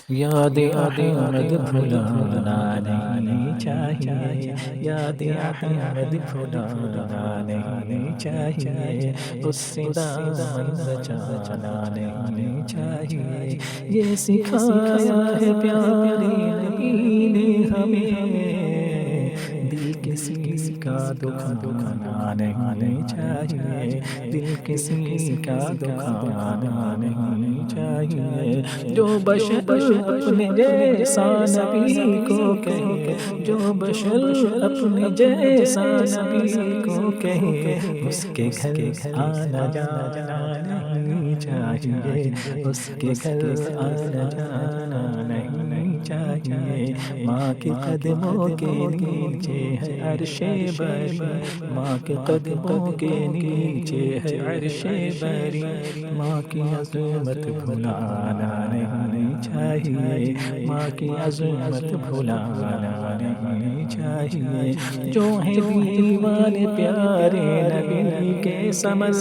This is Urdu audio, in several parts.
یاد احمد بھلانا نہیں چاہیے، یاد احمد بھلانا نہیں چاہیے، اس سے دامن بچانا نہیں چاہیے، یہ سکھایا ہے پیارے نبی نے ہمیں، دل کسی کا دکھانا نہیں چاہیے، دل کسی کا دکھانا نہیں چاہیے، جو بشر اپنے جیسا نبی کو کہے، جو بشر اپنے جیسا نبی کو کہے، اس کے گھر آنا جانا نہیں چاہیے، اس کے گھر آنا جانا نہیں چاہیے، ماں کے قدموں کے نیچے ہے عرش بری، ماں کے قدموں کے نیچے ہے عرش بری، ماں کی عظمت بھلانا نہیں چاہیے، ماں کی عظمت بھلانا نہیں چاہیے، جو ہے دیوان پیارے نبی کے سمر،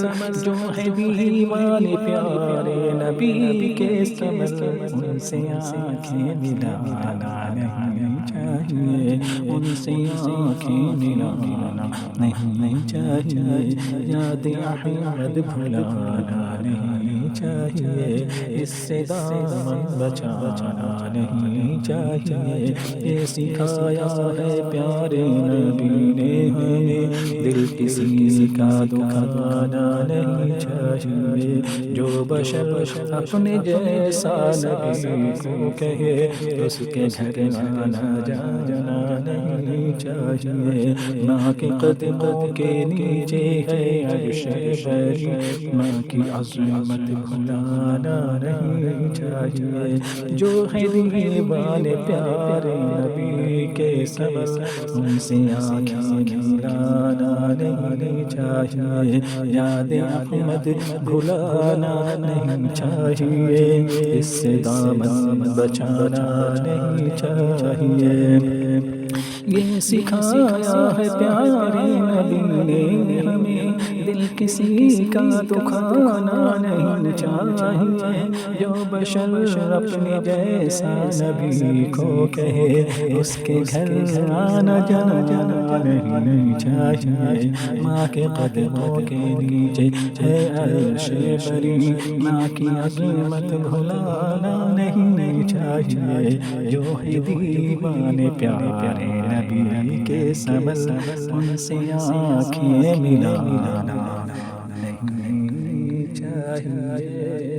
جو ہے دیوان پیارے نبی کے سمر، ان سے آنکھیں ملانا نہیں چاہیے، ان سے آنکھیں ملانا نہیں چاہیے، یاد احمد بھلانا نہیں چاہیے، اس سے دامن بچانا نہیں چاہیے، یہ سکھایا ہے پیارے نبی نے ہمیں، دل کسی کا دکھانا نہیں چاہیے، جو بشر اپنے جیسا نبی کو کہے، اس کے گھر آنا جانا نہیں چاہیے، ماں کے قدموں کے نیچے ہے عرش بری، ماں کی عظمت بھلانا نہیں چاہیے، جو ہے دیوان پیارے نبی کے سمر، ان سے آنکھیں ملانا نہیں چاہیے، یاد احمد بھلانا نہیں چاہیے، اس سے دامن بچانا نہیں چاہیے، یہ سکھایا ہے پیارے نبی نے ہمیں، دل کسی کا دکھانا نہیں چاہیے، جو بشر اپنے جیسا نبی کو کہے، اس کے گھر آنا جانا نہیں چاہیے، ماں کے قدموں کے نیچے ہے عرش بری، ماں کی عظمت بھلانا نہیں چاہیے، جو ہے دیوان پیارے نبی کے سمر، ان سے آنکھیں ملانا نہیں چاہیے۔